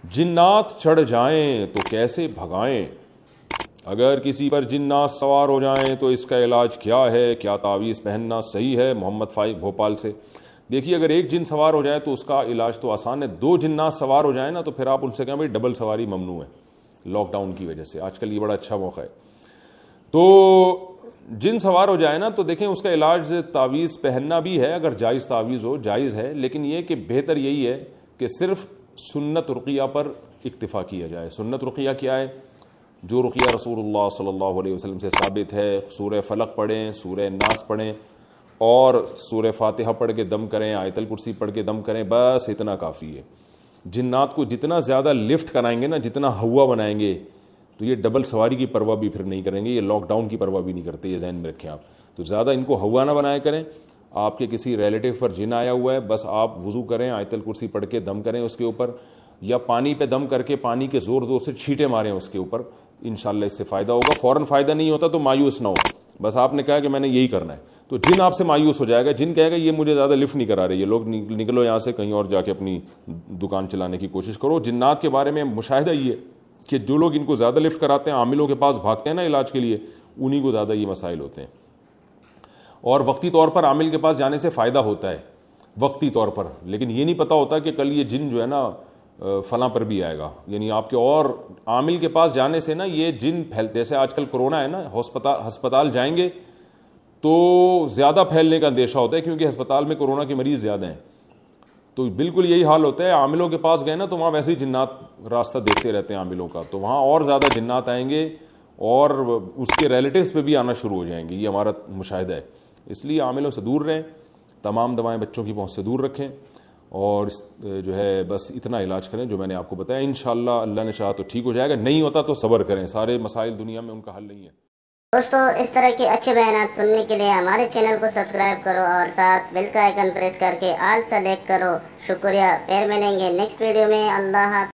جنات چڑھ جائیں تو کیسے بھگائیں؟ اگر کسی پر جنات سوار ہو جائیں تو اس کا علاج کیا ہے؟ کیا تعویذ پہننا صحیح ہے؟ محمد فائق بھوپال سے۔ دیکھیے، اگر ایک جن سوار ہو جائے تو اس کا علاج تو آسان ہے، دو جنات سوار ہو جائیں نا تو پھر آپ ان سے کہیں بھائی ڈبل سواری ممنوع ہے، لاک ڈاؤن کی وجہ سے آج کل یہ بڑا اچھا موقع ہے۔ تو جن سوار ہو جائے نا تو دیکھیں اس کا علاج تعویذ پہننا بھی ہے، اگر جائز تعویذ ہو جائز ہے، لیکن یہ کہ بہتر یہی ہے کہ صرف سنت رقیہ پر اکتفا کیا جائے۔ سنت رقیہ کیا ہے؟ جو رقیہ رسول اللہ صلی اللہ علیہ وسلم سے ثابت ہے، سورہ فلق پڑھیں، سورہ ناس پڑھیں اور سورہ فاتحہ پڑھ کے دم کریں، آیت الکرسی پڑھ کے دم کریں، بس اتنا کافی ہے۔ جنات کو جتنا زیادہ لفٹ کرائیں گے نا، جتنا ہوا بنائیں گے، تو یہ ڈبل سواری کی پرواہ بھی پھر نہیں کریں گے، یہ لاک ڈاؤن کی پرواہ بھی نہیں کرتے، یہ ذہن میں رکھیں آپ۔ تو زیادہ ان کو ہوا نہ بنایا کریں۔ آپ کے کسی ریلیٹیو پر جن آیا ہوا ہے، بس آپ وضو کریں، آیت الکرسی پڑھ کے دم کریں اس کے اوپر، یا پانی پہ دم کر کے پانی کے زور زور سے چھینٹے ماریں اس کے اوپر، انشاءاللہ اس سے فائدہ ہوگا۔ فوراً فائدہ نہیں ہوتا تو مایوس نہ ہو، بس آپ نے کہا کہ میں نے یہی کرنا ہے، تو جن آپ سے مایوس ہو جائے گا، جن کہے گا یہ مجھے زیادہ لفٹ نہیں کرا رہی ہے، لوگ نکلو یہاں سے، کہیں اور جا کے اپنی دکان چلانے کی کوشش کرو۔ جنات کے بارے میں مشاہدہ یہ ہے کہ جو لوگ ان کو زیادہ لفٹ کراتے ہیں، عاملوں کے پاس بھاگتے ہیں نا علاج کے لیے، انہی کو زیادہ یہ مسائل ہوتے ہیں۔ اور وقتی طور پر عامل کے پاس جانے سے فائدہ ہوتا ہے، وقتی طور پر، لیکن یہ نہیں پتہ ہوتا کہ کل یہ جن جو ہے نا فلاں پر بھی آئے گا، یعنی آپ کے اور عامل کے پاس جانے سے نا یہ جن جیسے آج کل کرونا ہے نا، ہسپتال جائیں گے تو زیادہ پھیلنے کا اندیشہ ہوتا ہے، کیونکہ ہسپتال میں کرونا کے مریض زیادہ ہیں، تو بالکل یہی حال ہوتا ہے۔ عاملوں کے پاس گئے نا تو وہاں ویسے ہی جنات راستہ دیکھتے رہتے ہیں عاملوں کا، تو وہاں اور زیادہ جنات آئیں گے اور اس کے ریلیٹیوز پہ بھی آنا شروع ہو جائیں گے، یہ ہمارا مشاہدہ ہے۔ اس لیے عاملوں سے دور رہیں، تمام دوائیں بچوں کی پہنچ سے دور رکھیں، اور جو ہے بس اتنا علاج کریں جو میں نے آپ کو بتایا۔ انشاءاللہ اللہ نے چاہا تو ٹھیک ہو جائے گا، نہیں ہوتا تو صبر کریں، سارے مسائل دنیا میں ان کا حل نہیں ہے۔ دوستو، اس طرح کے اچھے بیانات سننے کے لیے ہمارے چینل کو سبسکرائب کرو اور ساتھ بیل کا آئیکن پریس کر کے آل سلیکٹ کرو۔ شکریہ، پھر ملیں گے نیکسٹ ویڈیو میں۔ اللہ حافظ۔